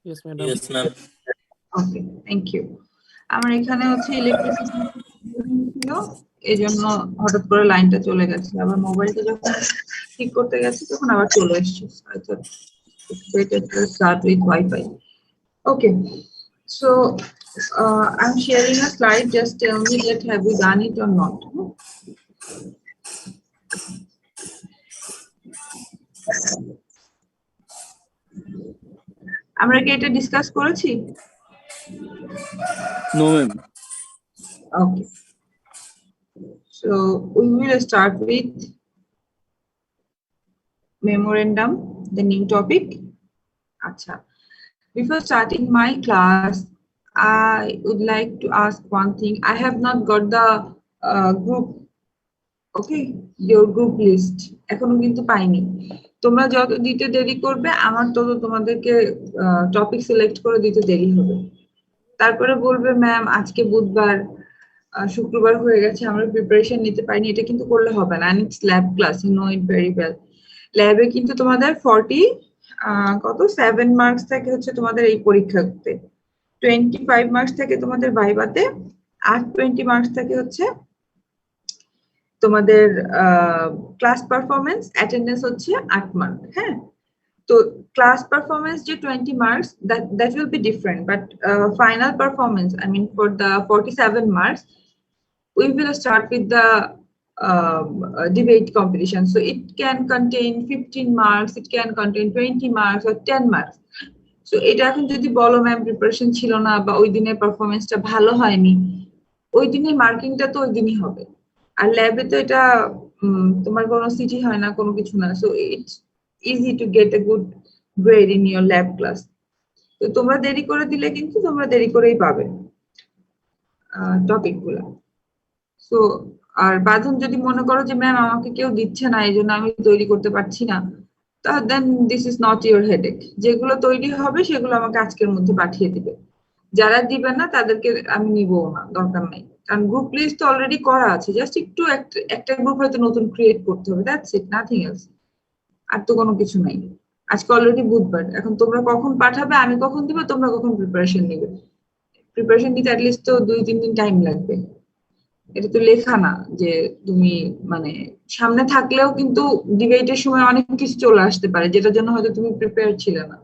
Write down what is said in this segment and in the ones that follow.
Yes, madam. Yes, ma'am. Okay, thank you. আমার এখানে হচ্ছে ইলেকট্রিসিটি ছিল, এই জন্য হঠাৎ করে লাইনটা চলে গেছে। আবার মোবাইলটা যখন ঠিক করতে গেছি তখন আবার চলে এসেছে। I thought it's better to start with Wi-Fi. Okay, so I'm sharing a slide. Just tell me that have you done it or not. আমরা কি এটা ডিসকাস করেছি? No, ma'am. Okay. So we will start with memorandum, the new topic. Acha. Before starting my class, I would like to ask one thing. I have not got the group, okay, your group list. এখনো কিন্তু পাইনি। তোমরা যত দিতে দেরি করবে আমার তত তোমাদেরকে টপিক সিলেক্ট করে দিতে দেরি হবে। তারপরে বলবে ম্যাম আজকে বুধবার, শুক্রবার হয়ে গেছে, আমরা প্রিপারেশন নিতে পারিনি। এটা কিন্তু করলে হবে না। It's lab class, you know it very well. ল্যাবে কিন্তু তোমাদের 7 মার্কস থাকে হচ্ছে তোমাদের এই পরীক্ষাতে, 25 মার্কস থাকে তোমাদের ভাইভাতে, আর 20 মার্কস থাকে হচ্ছে তোমাদের ক্লাস পারফরমেন্স। অ্যাটেন্ডেন্স হচ্ছে 8 মার্ক। হ্যাঁ, তো class performance যে 20 marks, that will be different, but final performance, I mean for the 47 marks we will start with the debate competition. So it can contain 15 marks, it can contain 20 marks or 10 marks. So এটা এখন যদি বলো ma'am preparation ছিল না বা ওই দিনের পারফরমেন্সটা ভালো হয়নি, ওই দিনের মার্কিংটা তো ওই দিনই হবে। আর ল্যাবে তো এটা তোমার কোনো সিটি হয় না, কোনো কিছু না। So it's easy to get a good grade in your lab class. তো তোমরা দেরি করে দিলে কিন্তু তোমরা দেরি করেই পাবে টপিকগুলো। সো আর বাঁধন যদি মনে করো যে ম্যাম আমাকে কেউ দিচ্ছে না এই জন্য আমি তৈরি করতে পারছি না, then this is not your headache. যেগুলো তৈরি হবে সেগুলো আমাকে আজকের মধ্যে পাঠিয়ে দিবে। যারা দিবে না তাদেরকে আমি নিবো না, দরকার নাই। কারণ গ্রুপ লিস্ট অলরেডি করা আছে, জাস্ট একটু একটা গ্রুপ হয়তো নতুন ক্রিয়েট করতে হবে, দ্যাটস ইট, নাথিং এলস। আর তো কোনো কিছু নাই। আজকে অলরেডি বুধবার, এখন তোমরা কখন পাঠাবে, আমি কখন দিব, তোমরা কখন প্রিপারেশন নিবে। প্রিপারেশন নিতে অ্যাটলিস্ট তো 2-3 দিন টাইম লাগবে। এটা তো লেখা না যে তুমি মানে সামনে থাকলেও কিন্তু ডিবেটের সময় অনেক কিছু চলে আসতে পারে যেটার জন্য হয়তো তুমি প্রিপেয়ার ছিলে না।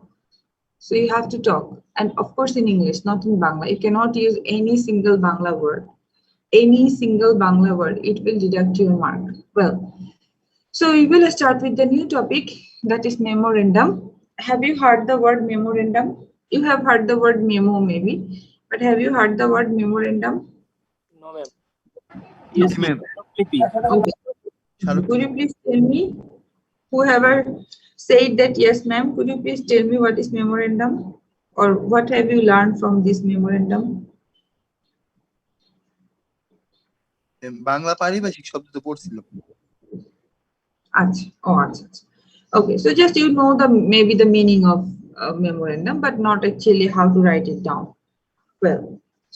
So you have to talk, and of course in English, not in Bangla. You cannot use any single Bangla word. Any single Bangla word, it will deduct your mark. Well, so we will start with the new topic, that is memorandum. Have you heard the word memorandum? You have heard the word memo maybe, but have you heard the word memorandum? No, ma'am. Yes, ma'am. Okay. Could you please tell me, whoever said that yes ma'am, could you please tell me what is memorandum, or what have you learned from this memorandum? Bangla পারিভাষিক শব্দ তো পড়ছিলাম। আচ্ছা, okay, so just you know the maybe the meaning of memorandum, but not actually how to write it down. Well,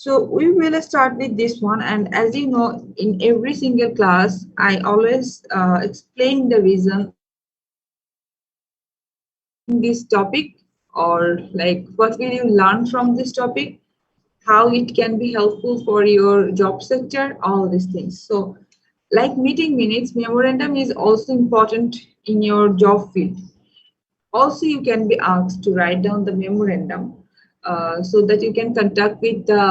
so we will start with this one, and as you know, in every single class I always explain the reason this topic, or like what will you learn from this topic, how it can be helpful for your job sector, all these things. So like meeting minutes, memorandum is also important in your job field. Also, you can be asked to write down the memorandum so that you can contact with the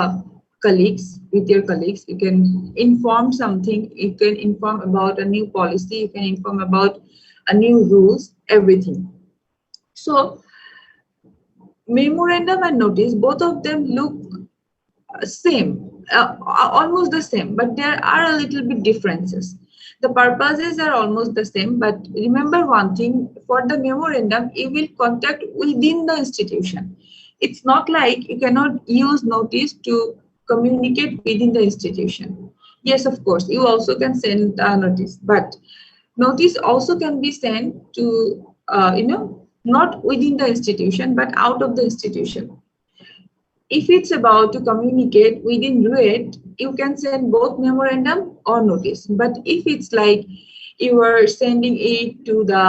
colleagues, with your colleagues. You can inform something, you can inform about a new policy, you can inform about a new rules, everything. So memorandum and notice, both of them look same, almost the same, but there are a little bit differences. The purposes are almost the same, but remember one thing, for the memorandum you will contact within the institution. It's not like you cannot use notice to communicate within the institution. Yes, of course you also can send a notice, but notice also can be sent to not within the institution but out of the institution. If it's about to communicate within RUET, you can send both memorandum or notice. But if it's like you are sending it to the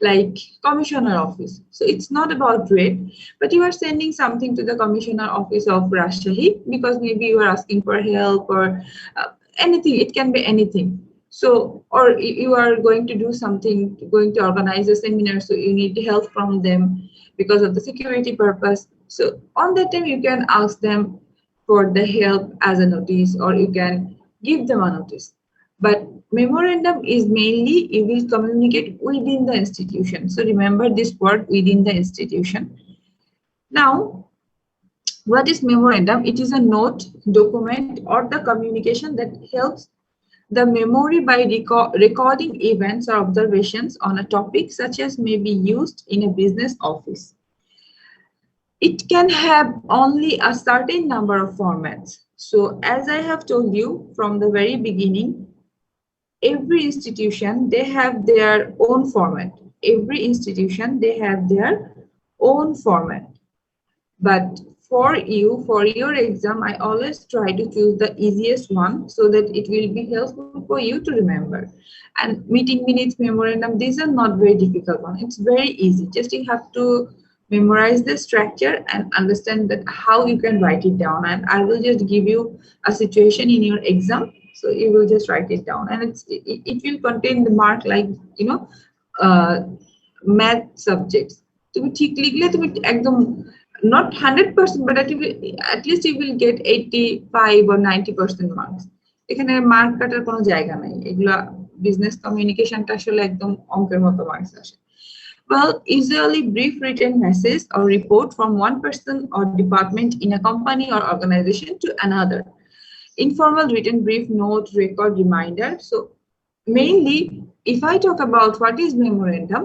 like commissioner office. So it's not about rate, but you are sending something to the commissioner office of Rajshahi because maybe you are asking for help or anything. It can be anything. So, or you are going to do something, going to organize a seminar, so you need help from them because of the security purpose. So on that time, you can ask them for the help as a notice, or you can give them a notice. But memorandum is mainly you will communicate within the institution. So remember this word, within the institution. Now, what is memorandum? It is a note, document, or the communication that helps the memory by recording events or observations on a topic such as may be used in a business office. It can have only a certain number of formats. So as I have told you from the very beginning, every institution, they have their own format. Every institution, they have their own format. But for you, for your exam, I always try to choose the easiest one so that it will be helpful for you to remember. And meeting minutes, memorandum, these are not very difficult one. It's very easy. Just you have to memorize the structure and understand that how you can write it down. And I will just give you a situation in your exam. So you will just write it down, and it will contain the mark like, you know, math subjects. তুমি ঠিক লিখলে তুমি একদম not 100%, but at least you will get 85 or 90% marks. এখানে mark কাটার কোনো জায়গা নাই, এগুলা বিজনেস কমিউনিকেশনটা আসলে একদম অঙ্কের মতো মার্কস আসে। Well, usually brief written message or report from one person or department in a company or organization to another. Informal written brief, note, record, reminder. So mainly, if I talk about what is memorandum,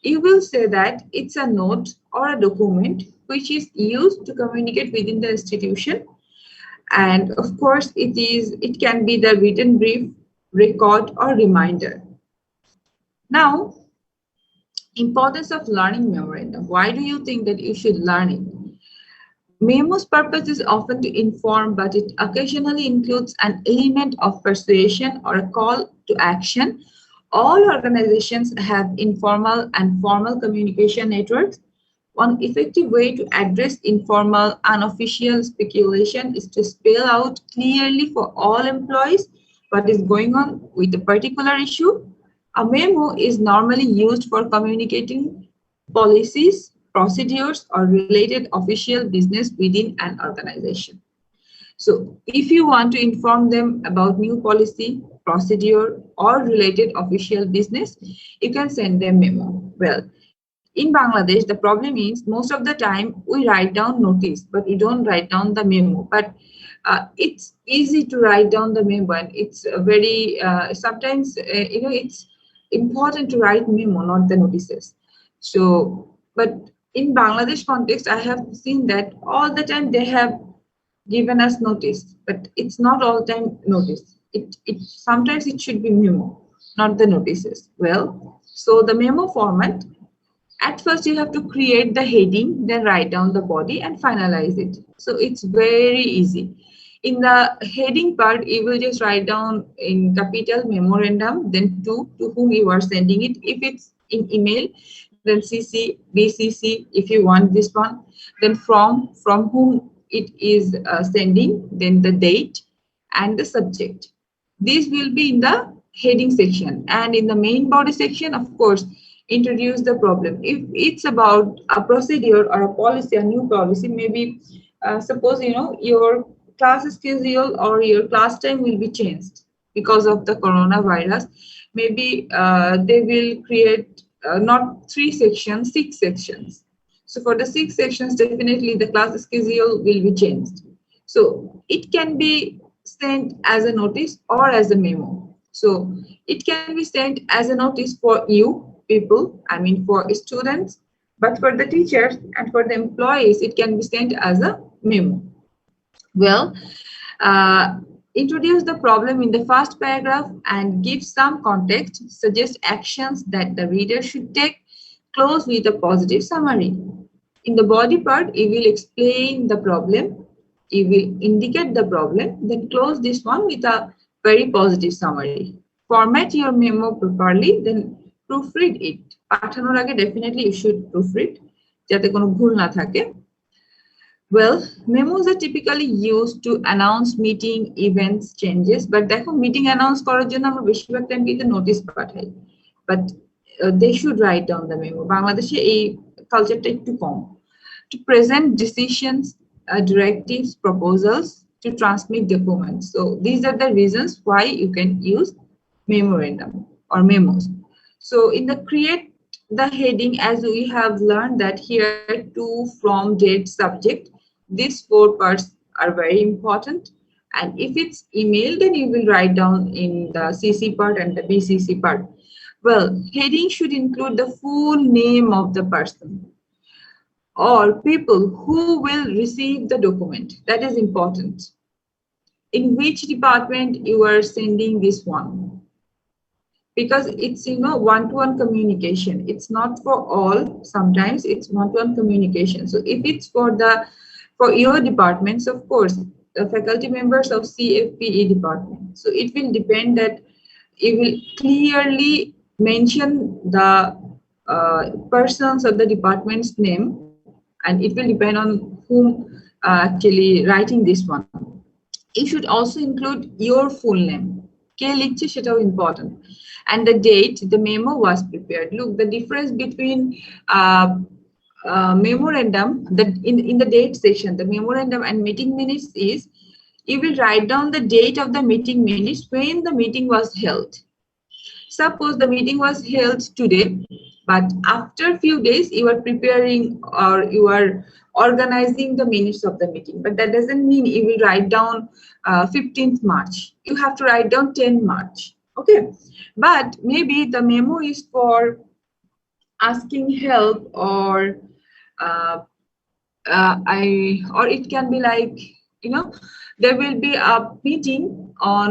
you will say that it's a note or a document which is used to communicate within the institution. And of course, it can be the written brief, record, or reminder. Now, importance of learning memorandum. Why do you think that you should learn it? Memo's purpose is often to inform, but it occasionally includes an element of persuasion or a call to action. All organizations have informal and formal communication networks. One effective way to address informal, unofficial speculation is to spell out clearly for all employees what is going on with a particular issue. A memo is normally used for communicating policies, procedures, or related official business within an organization. So if you want to inform them about new policy, procedure, or related official business, you can send them memo. Well, in Bangladesh, the problem is most of the time we write down notice, but we don't write down the memo. But it's easy to write down the memo, and it's very sometimes you know, it's important to write memo, not the notices. So, but in Bangladesh context, I have seen that all the time they have given us notice, but it's not all time notice. It sometimes it should be memo, not the notices. Well, so the memo format, at first you have to create the heading, then write down the body and finalize it. So it's very easy. In the heading part, you will just write down in capital memorandum, then to whom you are sending it. If it's in email, then CC, BCC if you want this one, then from whom it is sending, then the date and the subject. This will be in the heading section, and in the main body section, of course, introduce the problem. If it's about a procedure or a policy, a new policy, maybe suppose, you know, your class schedule or your class time will be changed because of the coronavirus. Maybe they will create not 3 sections, 6 sections. So for the 6 sections, definitely the class schedule will be changed. So it can be sent as a notice or as a memo. So it can be sent as a notice for you people, I mean for students, but for the teachers and for the employees, it can be sent as a memo. Well, introduce the problem in the first paragraph and give some context, suggest actions that the reader should take, close with a positive summary. In the body part, you will explain the problem, you will indicate the problem, then close this one with a very positive summary. Format your memo properly, then proofread it. পাঠানোর আগে definitely you should proofread যাতে কোনো ভুল না থাকে. Well, memos are typically used to announce meeting events changes, but দেখো meeting announce করার জন্য আমরা বেশিরভাগ টাইম কিন্তু নোটিশ পাঠাই, but they should write down the memo. বাংলাদেশে এই কালচারটা একটু কম. To present decisions, directives, proposals, to transmit documents. So these are the reasons why you can use memorandum or memos. So in the create the heading, as we have learned that here to, from, date, subject, these 4 parts are very important. And if it's email, then you will write down in the CC part and the BCC part. Well, heading should include the full name of the person or people who will receive the document. That is important. In which department you are sending this one, because it's one-to-one communication. It's not for all. Sometimes it's one-to-one communication. So if it's for your departments, of course, the faculty members of CFPE department. So it will depend that you will clearly mention the persons of the department's name, and it will depend on whom actually writing this one. You should also include your full name. Ke likhche setaও important. And the date the memo was prepared. Look, the difference between memorandum, in the date section, the memorandum and meeting minutes is, you will write down the date of the meeting minutes when the meeting was held. Suppose the meeting was held today, but after a few days you are preparing or you are organizing the minutes of the meeting. But that doesn't mean you will write down 15th March. You have to write down 10 March. Okay, but maybe the memo is for asking help, or or it can be like, there will be a meeting on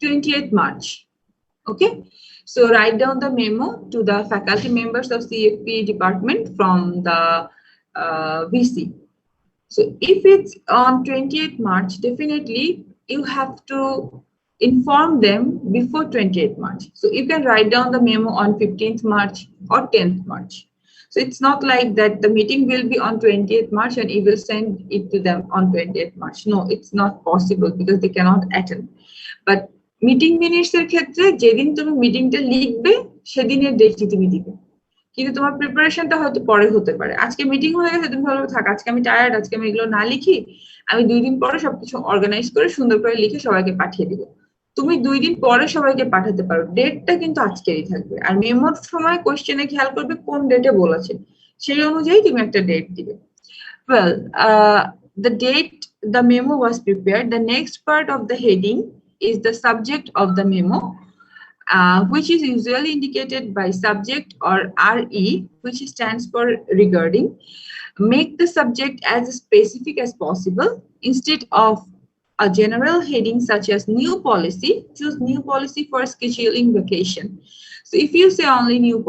28th March. Okay, so write down the memo to the faculty members of CFP department from the VC. So if it's on 28th March, definitely you have to inform them before 28th March. So you can write down the memo on 15th March or 10th March. So it's not like that the meeting will be on 28th March and you will send it to them on 28th March. No, it's not possible because they cannot attend. But meeting মিনিটসের ক্ষেত্রে যেদিন তুমি মিটিংটা লিখবে সেদিনের ডেটটি তুমি দিবে, কিন্তু তোমার প্রিপারেশনটা হয়তো পরে হতে পারে। আজকে মিটিং হয়ে গেছে, তুমি ভালো থাক, আজকে আমি টায়ার্ড, আজকে আমি এগুলো না লিখি, আমি 2 দিন পরে সবকিছু অর্গানাইজ করে সুন্দর করে লিখে সবাইকে পাঠিয়ে দিব। তুমি 2 দিন পরে সবাইকে পাঠাতে পারো, ডেটটা কিন্তু আজকেরই থাকবে। আর মেমোর সময় কোশ্চেনে খেয়াল করবে কোন ডেটে বলেছে, সেই অনুযায়ী তুমি একটা ডেট দিবে। Well, the date the memo was prepared. The next part of the heading is the subject of the memo, which is usually indicated by subject or RE, which stands for regarding. Make the subject as specific as possible. Instead of a general heading such as new policy, choose new policy for scheduling vacation. So if you say only new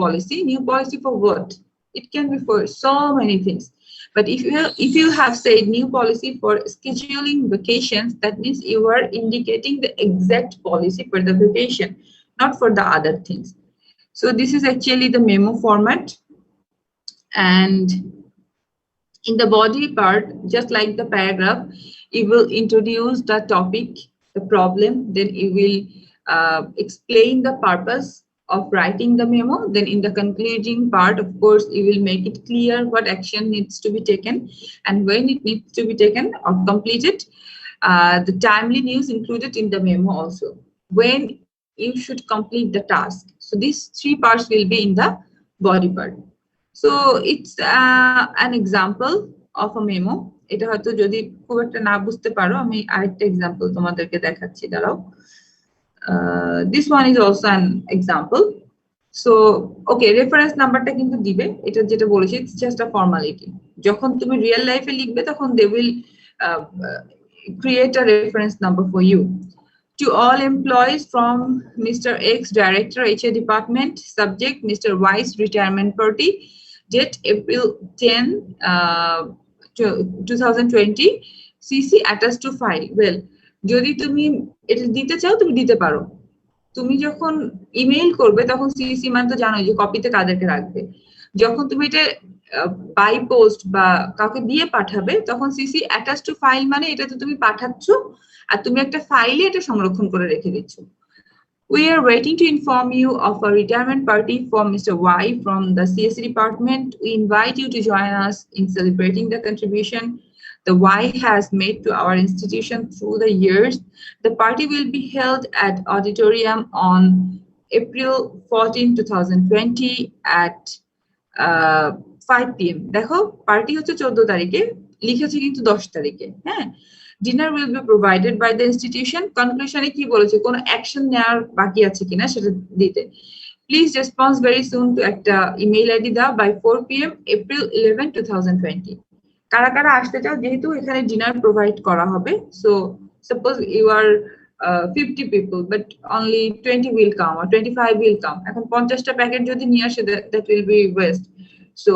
policy for what? It can be for so many things. But if you have said new policy for scheduling vacations, that means you are indicating the exact policy for the vacation, not for the other things. So this is actually the memo format. And in the body part, just like the paragraph, you will introduce the topic, the problem, then you will explain the purpose of writing the memo. Then in the concluding part, of course, you will make it clear what action needs to be taken and when it needs to be taken or completed. The timely news included in the memo also, when you should complete the task. So these 3 parts will be in the body part. So it's an example of a memo. এটা হয়তো যদি খুব একটা না বুঝতে পারো, আমি আরেকটা এক্সাম্পল তোমাদেরকে দেখাচ্ছি, দাঁড়াও। This one is also an example. So okay, reference numberটা কিন্তু দিবে, এটা যেটা বলেছি, it's just a formality. যখন তুমি রিয়েল লাইফে লিখবে তখন they will create a reference number for you. To all employees from Mr. X, Director, HA Department, subject Mr. Y's retirement party, date April 10, 2020, CC attached to file. Well, যদি তুমি এটা দিতে চাও তুমি দিতে পারো, তুমি যখন ইমেইল করবে তখন সিসি মান তো জানোই যে কপিতে কাদেরকে রাখবে। যখন তুমি এটা বাই পোস্ট বা কাউকে দিয়ে পাঠাবে তখন সিসি অ্যাটাচ টু ফাইল মানে এটা তো তুমি পাঠাচ্ছ আর তুমি একটা ফাইলে এটা সংরক্ষণ করে রেখে দিচ্ছ। We are waiting to inform you of a retirement party for Mr. Y from the CSE department. We invite you to join us in celebrating the contribution the Y has made to our institution through the years. The party will be held at auditorium on April 14, 2020 at 5 p.m. দেখো party হচ্ছে 14 তারিখে, লিখেছে কিন্তু 10 তারিখে। হ্যাঁ, dinner will be provided by the institution. কনক্লুশনে কি বলেছে, কোনো অ্যাকশন নেওয়ার বাকি আছে কিনা সেটা দিতে। Please response very soon to একটা ইমেইল আইডি দাও বাই 4 p.m. April 11, 2020। কারা কারা আসতে চাও, যেহেতু এখানে ডিনার প্রোভাইড করা হবে, so suppose you are 50 people but only 20 will come or 25 will come। এখন 50টা প্যাকেট যদি নিয়ে আসে that will be waste। So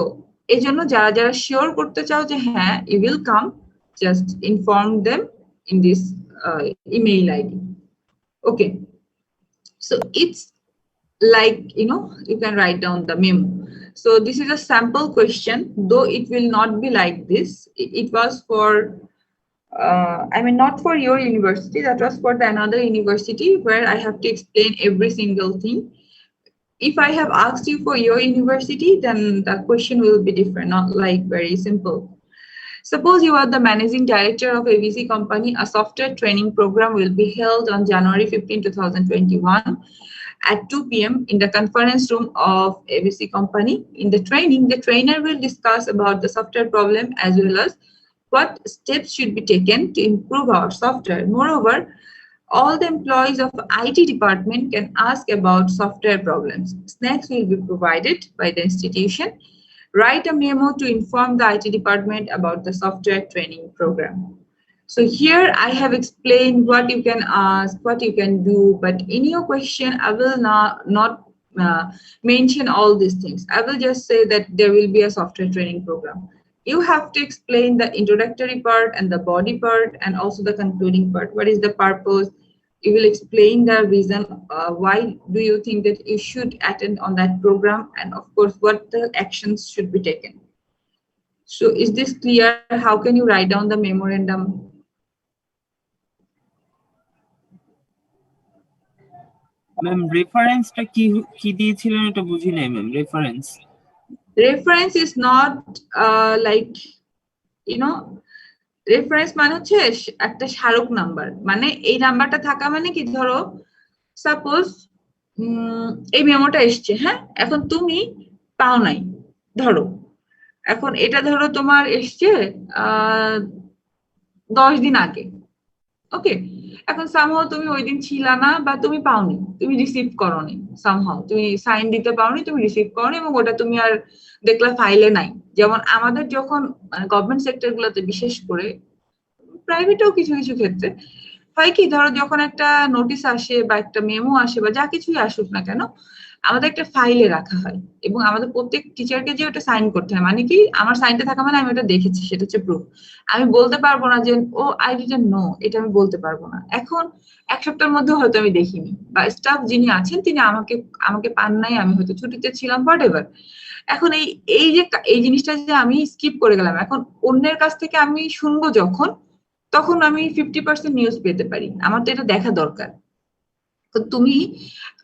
এই জন্য যারা যারা শিওর করতে চাও যে হ্যাঁ you will come, just inform them in this email ID. Okay, so it's like, you know, you can write down the memo. So this is a sample question, though it will not be like this. It was for I mean not for your university, that was for the another university where I have to explain every single thing. If I have asked you for your university, then the question will be different, not like very simple. Suppose you are the managing director of ABC company. A software training program will be held on January 15, 2021 at 2 p.m. in the conference room of ABC company. In the training, the trainer will discuss about the software problem as well as what steps should be taken to improve our software. Moreover, all the employees of IT department can ask about software problems. Snacks will be provided by the institution. Write a memo to inform the IT department about the software training program. So here I have explained what you can ask, what you can do, but in your question, I will not mention all these things. I will just say that there will be a software training program. You have to explain the introductory part and the body part and also the concluding part. What is the purpose? You will explain the reason why do you think that you should attend on that program, and of course what the actions should be taken. So is this clear? How can you write down the memorandum? Ma'am রেফারেন্সটা কি কি দিয়েছিলেন এটা বুঝি নাই ma'am. Reference is not like, you know, reference মানে হচ্ছে একটা স্মারক নাম্বার। মানে এই নাম্বারটা থাকা মানে কি, ধরো সাপোজ এই মেমোটা এসছে, হ্যাঁ, এখন তুমি পাও নাই, ধরো এখন এটা ধরো তোমার এসছে 10 দিন আগে। ওকে, এখন সামহাও তুমি ওই দিন ছিলা না বা তুমি পাওনি, তুমি রিসিভ করোনি, সামহাও তুমি সাইন দিতে পারোনি, তুমি রিসিভ করোনি এবং ওটা তুমি আর দেখলা ফাইলে নাই। যেমন আমাদের যখন গভর্নমেন্ট সেক্টর গুলোতে, বিশেষ করে প্রাইভেটেও কিছু কিছু ক্ষেত্রে হয় কি, ধরো যখন একটা নোটিশ আসে বা একটা মেমো আসে বা যা কিছুই আসুক না কেন, আমাদের একটা ফাইলে রাখা হয় এবং আমাদের প্রত্যেক টিচারকে যে ওটা সাইন করতে হয়। মানে কি, আমার সাইনটা থাকা মানে আমি ওটা দেখেছি, সেটা হচ্ছে প্রুফ। আমি বলতে পারবো না যে ও আই ডিডন্ট নো, এটা আমি বলতে পারবো না। এখন এক সপ্তাহের মধ্যে হয়তো আমি দেখিনি বা স্টাফ যিনি আছেন তিনি আমাকে পান নাই, আমি হয়তো ছুটিতে ছিলাম, হোয়াটএভার। এখন এই জিনিসটা যে আমি স্কিপ করে গেলাম, এখন অন্যের কাছ থেকে আমি শুনবো যখন, তখন আমি 50% নিউজ পেতে পারি। আমার তো এটা দেখা দরকার। তো তুমি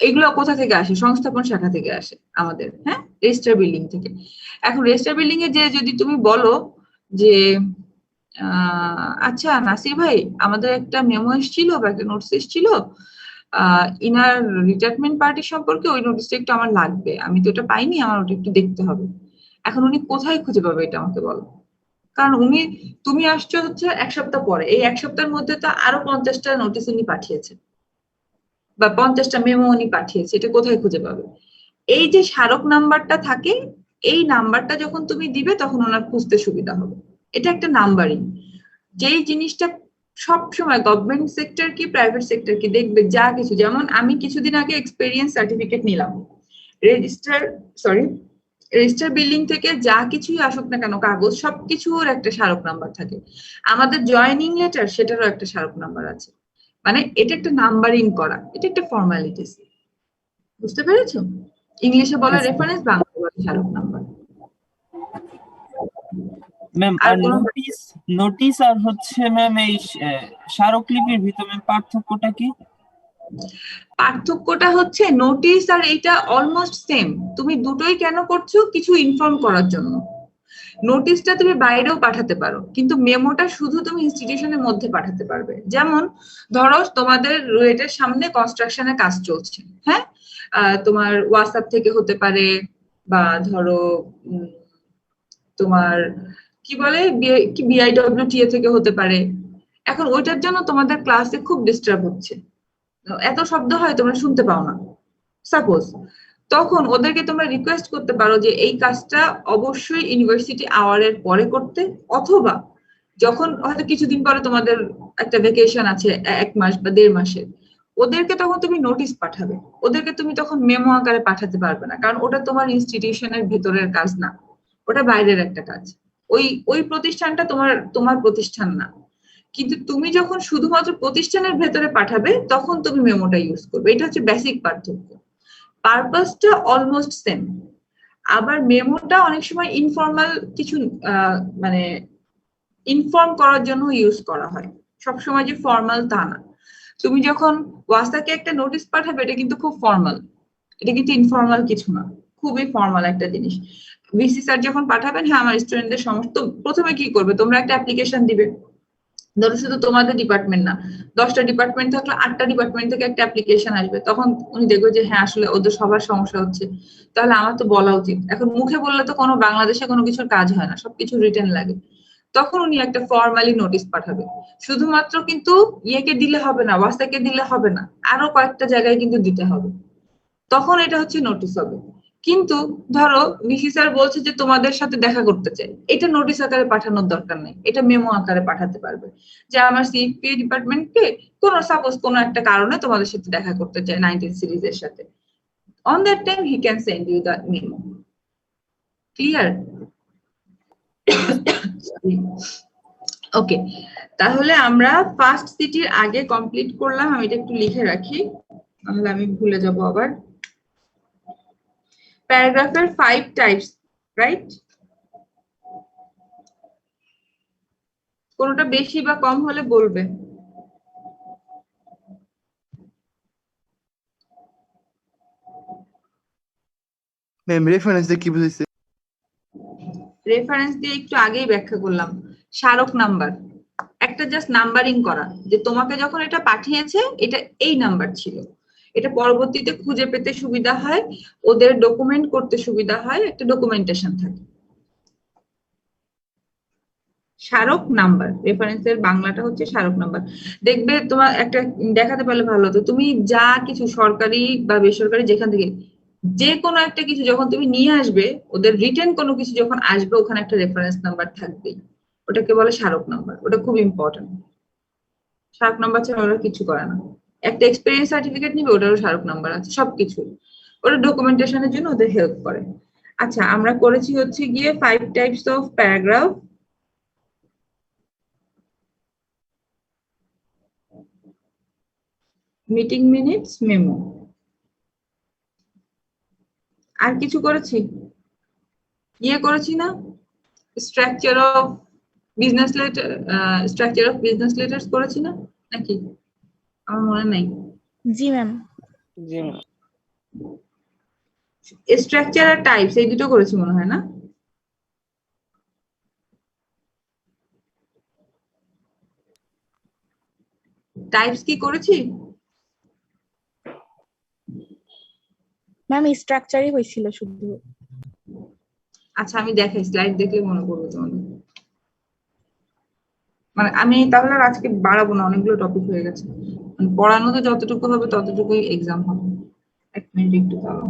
এগুলো কোথা থেকে আসে? সংস্থাপন শাখা থেকে আসে আমাদের, হ্যাঁ, রেজিস্টার বিল্ডিং থেকে। এখন রেজিস্টার বিল্ডিং এ যে যদি তুমি বলো যে আচ্ছা নাসির ভাই, আমাদের একটা মেমো এসেছিল বা একটা নোটিস এসেছিল ইনার রিটায়ারমেন্ট পার্টি সম্পর্কে, ওই নোটিসটা একটু আমার লাগবে, আমি তো ওটা পাইনি, আমার ওটা একটু দেখতে হবে। এখন উনি কোথায় খুঁজে পাবে এটা আমাকে বলো? কারণ তুমি আসছো হচ্ছে এক সপ্তাহ পরে, এই এক সপ্তাহের মধ্যে তো আরো 50টা নোটিস উনি পাঠিয়েছে বা 50টা মেমো উনি পাঠিয়েছে, এটা কোথায় খুঁজে পাবে? এই যে স্মারক নাম্বারটা থাকে, এই নাম্বারটা যখন তুমি দিবে তখন ওনার খুঁজতে সুবিধা হবে। এটা একটা নাম্বারিং, যেই জিনিসটা সব সময় গভর্নমেন্ট সেক্টর কি প্রাইভেট সেক্টর কি দেখবে, যা কিছু, যেমন আমি কিছুদিন আগে এক্সপেরিয়েন্স সার্টিফিকেট নিলাম, রেজিস্টার বিল্ডিং থেকে যা কিছুই আসুক না কেন কাগজ, সবকিছুর একটা স্মারক নাম্বার থাকে। আমাদের জয়েনিং লেটার, সেটারও একটা স্মারক নাম্বার আছে। মানে এটা একটা নাম্বারিং করা, এটা একটা ফর্মালিটিস। বুঝতে পেরেছো? ইংলিশে বলে আচ্ছা। রেফারেন্স, বাংলায় বলে স্মারক নাম্বার। ম্যাম আর আর কোনো নোটিশ আর হচ্ছে ম্যাম এই স্মারকলিপির ভিতরে পার্থক্যটা কি? পার্থক্যটা হচ্ছে নোটিশ আর এটা অলমোস্ট সেম। তুমি দুটোই কেন করছো? কিছু ইনফর্ম করার জন্য। নোটিশটা তুমি বাইরেও পাঠাতে পারো, কিন্তু মেমোটা শুধু তুমি ইনস্টিটিউশনের মধ্যে পাঠাতে পারবে। যেমন ধরো তোমাদের রুয়েটের সামনে কনস্ট্রাকশনের কাজ চলছে, হ্যাঁ, তোমার হোয়াটসঅ্যাপ থেকে হতে পারে, বা ধরো তোমার কি বলে কি বিআইডব্লিউটিএ থেকে হতে পারে। এখন ওইটার জন্য তোমাদের ক্লাসে খুব ডিস্টার্ব হচ্ছে, এত শব্দ হয় তোমরা শুনতে পাও না সাপোজ, তখন ওদেরকে তোমরা রিকোয়েস্ট করতে পারো যে এই কাজটা অবশ্যই ইউনিভার্সিটি আওয়ারের পরে করতে, অথবা যখন হয়তো কিছুদিন পরে তোমাদের একটা ভেকেশন আছে 1 মাস বা 1.5 মাসের, ওদেরকে তখন তুমি নোটিশ পাঠাবে। ওদেরকে তুমি তখন মেমো আকারে পাঠাতে পারবে না, কারণ ওটা তোমার ইনস্টিটিউশনের ভেতরের কাজ না, ওটা বাইরের একটা কাজ। ওই ওই প্রতিষ্ঠানটা তোমার তোমার প্রতিষ্ঠান না। কিন্তু তুমি যখন শুধুমাত্র প্রতিষ্ঠানের ভেতরে পাঠাবে তখন তুমি মেমোটা ইউজ করবে। এটা হচ্ছে বেসিক পার্থক্য। পারপাসটা অলমোস্ট সেম। আবার মেমোটা অনেক সময় ইনফর্মাল কিছু মানে ইনফর্ম করার জন্য ইউজ করা হয়, সবসময় যে ফর্মাল তা না। তুমি যখন ওয়াসাকে একটা নোটিশ পাঠাবে এটা কিন্তু খুব ফর্মাল, এটা কিন্তু ইনফর্মাল কিছু না, খুবই ফর্মাল একটা জিনিস। ভিসি স্যার যখন পাঠাবেন, হ্যাঁ আমার স্টুডেন্টদের সমস্ত, প্রথমে কি করবে, তোমরা একটা অ্যাপ্লিকেশন দিবে। ধরো শুধু তোমাদের ডিপার্টমেন্ট না, 10টা ডিপার্টমেন্ট থাকলে 8টা ডিপার্টমেন্ট থেকে একটা অ্যাপ্লিকেশন আসবে, তখন উনি দেখবে যে হ্যাঁ আসলে ওদের সবার সমস্যা হচ্ছে, তাহলে আমার তো বলা উচিত। এখন মুখে বললে তো কোনো বাংলাদেশে কোনো কিছুর কাজ হয় না, সবকিছু রিটেন লাগে। তখন উনি একটা ফর্মালি নোটিশ পাঠাবে। শুধুমাত্র কিন্তু ইয়েকে দিলে হবে না, ওয়াসাকে দিলে হবে না, আরো কয়েকটা জায়গায় কিন্তু দিতে হবে, তখন এটা হচ্ছে নোটিশ হবে। কিন্তু ধরো ভিসি স্যার বলছে যে তোমাদের সাথে দেখা করতে চাই, এটা নোটিশ আকারে পাঠানোর দরকার নেই, এটা মেমো আকারে পাঠাতে পারবে যে আমার সিপিএ ডিপার্টমেন্টকে কোন সাপোজ কোন একটা কারণে তোমাদের সাথে দেখা করতে চাই 19 সিরিজের সাথে, on that time he can send you the memo. Clear? Okay, তাহলে আমরা ফার্স্ট সিটির আগে কমপ্লিট করলাম। আমি এটা একটু লিখে রাখি, তাহলে আমি ভুলে যাব আবার। প্যারাগ্রাফের 5 টাইপস, রাইট? কোনটা বেশি বা কম হলে বলবে। ম্যাম রেফারেন্স দিয়ে কি বুঝাইছে? রেফারেন্স দিয়ে একটু আগেই ব্যাখ্যা করলাম। স্মারক নাম্বার, একটা জাস্ট নাম্বারিং করা, যে তোমাকে যখন এটা পাঠিয়েছে এটা এই নাম্বার ছিল, এটা পরবর্তীতে খুঁজে পেতে সুবিধা হয়, ওদের ডকুমেন্ট করতে সুবিধা হয়, একটা ডকুমেন্টেশন থাকে। স্মারক নাম্বার, রেফারেন্সের বাংলাটা হচ্ছে স্মারক নাম্বার। দেখবে তোমার একটা দেখাতে পারলে ভালো হতো, তুমি যা কিছু সরকারি বা বেসরকারি যেখান থেকে যে কোনো একটা কিছু যখন তুমি নিয়ে আসবে, ওদের রিটেন কোনো কিছু যখন আসবে ওখানে একটা রেফারেন্স নাম্বার থাকবেই, ওটাকে বলে স্মারক নাম্বার। ওটা খুব ইম্পর্টেন্ট। স্মারক নাম্বার ছাড়া ওরা কিছু করে না। একটা এক্সপিরিয়েন্স সার্টিফিকেট নিবে, ওটারও স্মারক নাম্বার আছে, সবকিছু ওরা ডকুমেন্টেশনের জন্য ওদের হেল্প করে। আচ্ছা, আমরা করেছি হচ্ছে গিয়ে 5 types of paragraph. Meeting minutes, memo, আর কিছু করেছি? ইয়ে করেছি না, structure of business letter, structure of business letters করেছি না নাকি? আমার মনে নাই। জি ম্যাম। জি ম্যাম। স্ট্রাকচার আর টাইপস এই দুটো করেছি মনে হয় না? টাইপস কি করেছি? ম্যাম স্ট্রাকচারই হয়েছিল শুধু। আচ্ছা আমি দেখাই, স্লাইড দেখলে মনে পড়বে তোমাদের। মানে আমি তাহলে আর আজকে বাড়াবো না, অনেকগুলো টপিক হয়ে গেছে। মানে পড়ানোতে যতটুকু হবে ততটুকুই এক্সাম হবে। 1 মিনিট একটু দাঁড়াও।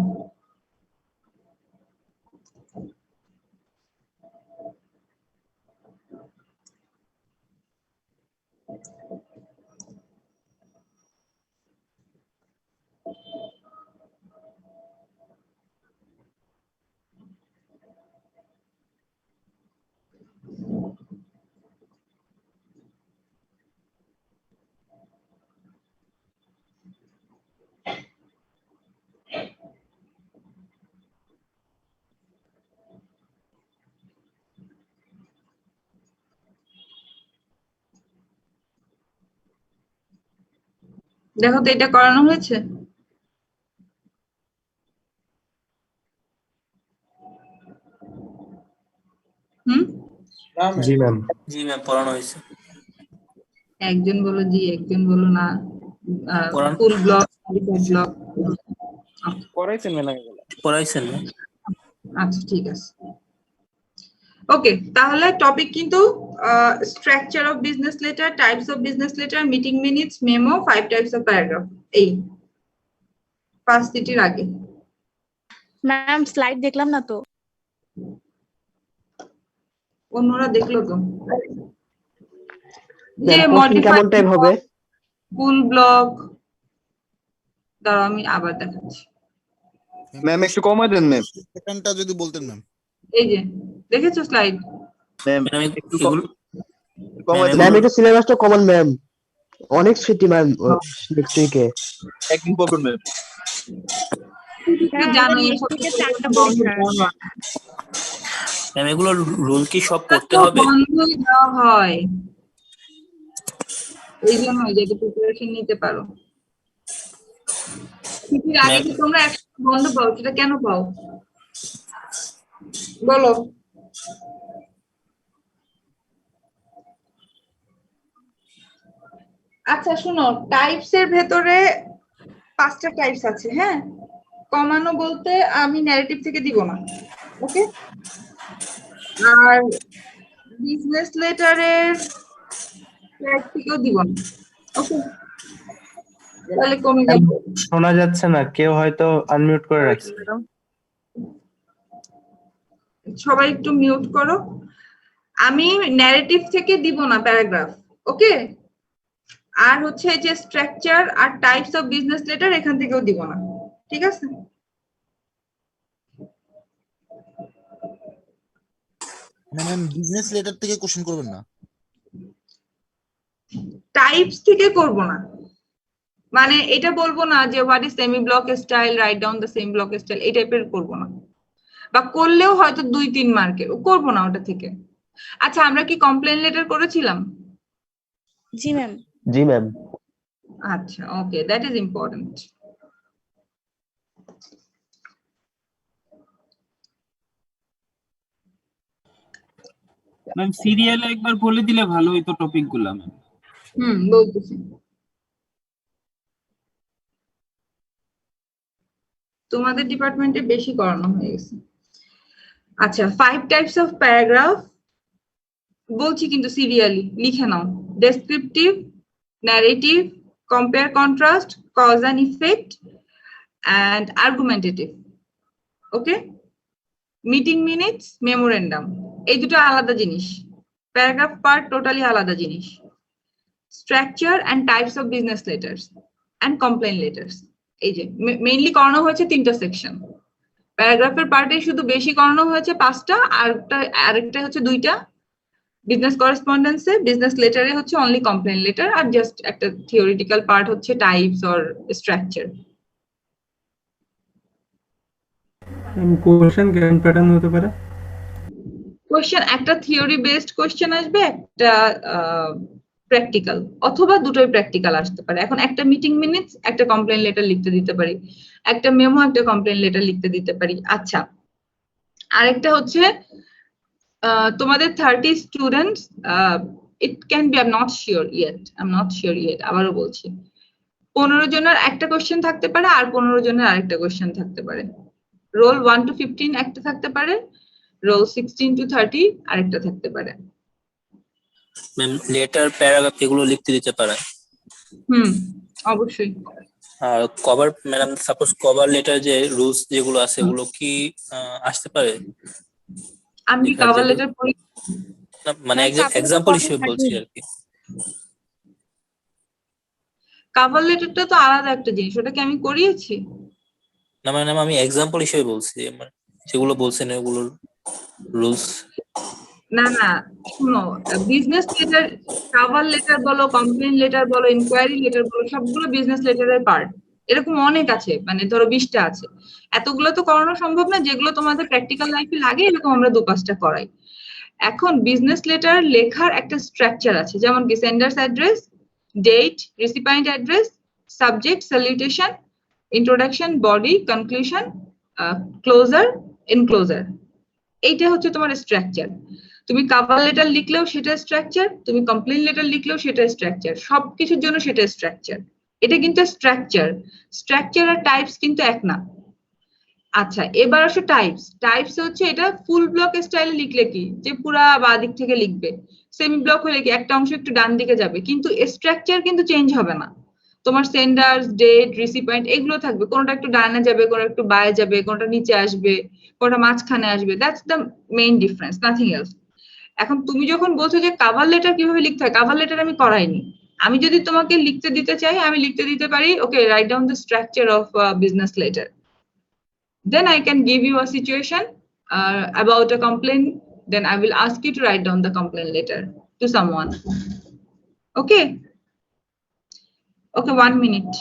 দেখো তো এটা করানো হয়েছে? হুম, জি ম্যাম। জি ম্যাম, পড়ানো হয়েছে। একজন বলো জি, একজন বলো না। পড়ান ফুল ব্লক, ব্লক। পড়াইছেন ম্যাম এগুলো? পড়াইছেন না? আচ্ছা ঠিক আছে। ওকে, তাহলে টপিক কিন্তু structure of business letter, types of business letter, meeting minutes, memo, 5 types of paragraph. এই ফার্স্ট সিটির আগে ম্যাম স্লাইড দেখলাম না তো। অন্যরা দেখলো তো। যে ম্যাম কোশ্চেন কেমন টাইপ হবে? ফুল ব্লক, দাঁড়াও আমি আবার দেখাচ্ছি। ম্যাম একটু কমায় দেন ম্যাম। সেকেন্ডটা যদি বলতেন ম্যাম। এই যে দেখেছো স্লাইড? ম্যাম ম্যাম একটু এগুলো কমায় দেন। ম্যাম, ম্যাম এটা সিলেবাসটা কমান ম্যাম, অনেক স্মৃতি ম্যাম নেক্সট উইকে। একদিন পর পর ম্যাম। তো জানোই এই সব থেকে কিছু চারটা বন্ধ পরীক্ষা। ম্যাম এগুলো রুল কি সব করতে তো হবে? বন্ধই দেওয়া হয়, এই জন্যই যাতে প্রিপারেশন নিতে পারো। ছুটির আগে কি তোমরা একসাথে বন্ধ পাও? সেটা কেন পাও বলো? আচ্ছা শুনো, টাইপস এর ভেতরে 5টা টাইপস আছে। হ্যাঁ, কমানো বলতে আমি ন্যারেটিভ থেকে দিব না, ওকে? আর বিজনেস লেটারের থেকেও দিব না, ওকে? তাহলে কমে যাবে। শোনা যাচ্ছে না, কেউ হয়তো আনমিউট করে রাখছে। সবাই একটু মিউট করো। আমি ন্যারেটিভ থেকে দিব না প্যারাগ্রাফ, ওকে? আর হচ্ছে এই যে স্ট্রাকচার আর টাইপস অফ বিজনেস লেটার, এখান থেকেও দিব না, ঠিক আছে? ম্যাম বিজনেস লেটার থেকে কোশ্চেন করবেন না? টাইপস থেকে করব না, মানে এটা বলবো না যে what is semi block style, right down the same block style, এই টাইপের করব না। বা করলেও হয়তো 2-3 মার্কের করব না ওটা থেকে। আচ্ছা, আমরা কি কমপ্লেন লেটার করেছিলাম? জি ম্যাম। জি ম্যাম। আচ্ছা, ওকে, দ্যাট ইজ ইম্পর্টেন্ট। ম্যাম সিরিয়ালে একবার বলে দিলে ভালো হইতো টপিক গুলা ম্যাম। বলতেছি। তোমাদের ডিপার্টমেন্টে বেশি করানো হয়ে গেছে। আচ্ছা, 5 টাইপস অফ প্যারাগ্রাফ বলছি কিন্তু সিরিয়ালি লিখে নাও। Descriptive, narrative, compare contrast, cause and effect and argumentative, okay? Meeting minutes, memorandum, এই দুটো আলাদা জিনিস। প্যারাগ্রাফ পার্ট টোটালি আলাদা জিনিস। Structure and types of business letters and complain letters, এই যে মেইনলি করানো হয়েছে 3টা সেকশন। প্যারাগ্রাফের পার্টে শুধু বেশি করানো হয়েছে 5টা, আরেকটা হচ্ছে 2টা। বিজনেস করেসপন্ডেন্সে, বিজনেস লেটারে হচ্ছে অনলি কমপ্লেন লেটার, আর জাস্ট একটা থিওরিটিক্যাল পার্ট হচ্ছে টাইপস অর স্ট্রাকচার। কোশ্চেন কেমন প্যাটার্ন হতে পারে? কোশ্চেন একটা থিওরি বেসড কোশ্চেন আসবে, একটা প্র্যাকটিক্যাল, অথবা দুটোই প্র্যাকটিক্যাল আসতে পারে। এখন একটা মিটিং মিনিটস, একটা কমপ্লেন লেটার লিখতে দিতে পারি, একটা মেমো, একটা কমপ্লেন লেটার লিখতে দিতে পারি। আচ্ছা, আরেকটা হচ্ছে তোমাদের 30 students, it can be, I am not sure yet, আবারও বলছি, 15 জনের একটা কোশ্চেন থাকতে পারে, আর 15 জনের আরেকটা কোশ্চেন থাকতে পারে। রোল 1 to 15 একটা থাকতে পারে, রোল 16 to 30 আরেকটা থাকতে পারে। ম্যাম লেটার, প্যারাগ্রাফ এগুলো লিখতে দিতে পারে। অবশ্যই। আর cover, madam suppose cover letter যে রুলস যেগুলো আছে ওগুলো কি আসতে পারে? আমি কি কভার লেটার পড়ি? না, মানে এক্সাম্পল হিসেবে বলছি আর কি। কভার লেটারটা তো আলাদা একটা জিনিস, ওটাকে আমি করিয়েছি। না ম্যাডাম, আমি এক্সাম্পল হিসেবে বলছি, যেগুলো বলছেন ওগুলোর রুলস। না না, শুনো, বিজনেস লেটার, কভার লেটার বলো, কমপ্লেন লেটার বলো, ইনকোয়ারি লেটার বলো, সবগুলো বিজনেস লেটারের পার্ট। এরকম অনেক আছে, মানে ধরো 20টা আছে। এতগুলো তো করানো সম্ভব না, যেগুলো তোমাদের প্র্যাকটিক্যাল লাইফে লাগে এরকম আমরা 2-5টা করাই। এখন বিজনেস লেটার লেখার একটা স্ট্রাকচার আছে, যেমন কি sender's address, date, recipient address subject, salutation, introduction, body, conclusion, closure, enclosure. এইটা হচ্ছে তোমার স্ট্রাকচার। তুমি কভার লেটার লিখলেও সেটা স্ট্রাকচার, তুমি কমপ্লেইন লেটার লিখলেও সেটা স্ট্রাকচার, সবকিছুর জন্য সেটা স্ট্রাকচার। এটা কিন্তু স্ট্রাকচার। স্ট্রাকচার আর টাইপস কিন্তু এক না। আচ্ছা, এবার আসো টাইপস। টাইপস হচ্ছে এটা ফুল ব্লক স্টাইলে লিখলে কি, যে পুরা বাঁ দিক থেকে লিখবে। সেমি ব্লক হলে কি একটা অংশ একটু ডান দিকে যাবে, কিন্তু স্ট্রাকচার কিন্তু চেঞ্জ হবে না। তোমার সেন্ডার্স, ডেট, রিসিপিয়েন্ট এগুলো থাকবে, কোনটা একটু ডানে যাবে, কোনটা একটু বায়ে যাবে, কোনটা নিচে আসবে, কোনটা মাঝখানে আসবে। That's the main difference, nothing else. এখন তুমি যখন বলছো যে কাভার লেটার কিভাবে লিখতে হয়, কাভার লেটার আমি করাইনি। আমি যদি তোমাকে লিখতে দিতে চাই, আমি লিখতে দিতে পারি, okay, write down the structure of business letter. Then I can give you a situation about a complaint. Then I will ask you to write down the complaint letter to someone. Okay. Okay, 1 minute.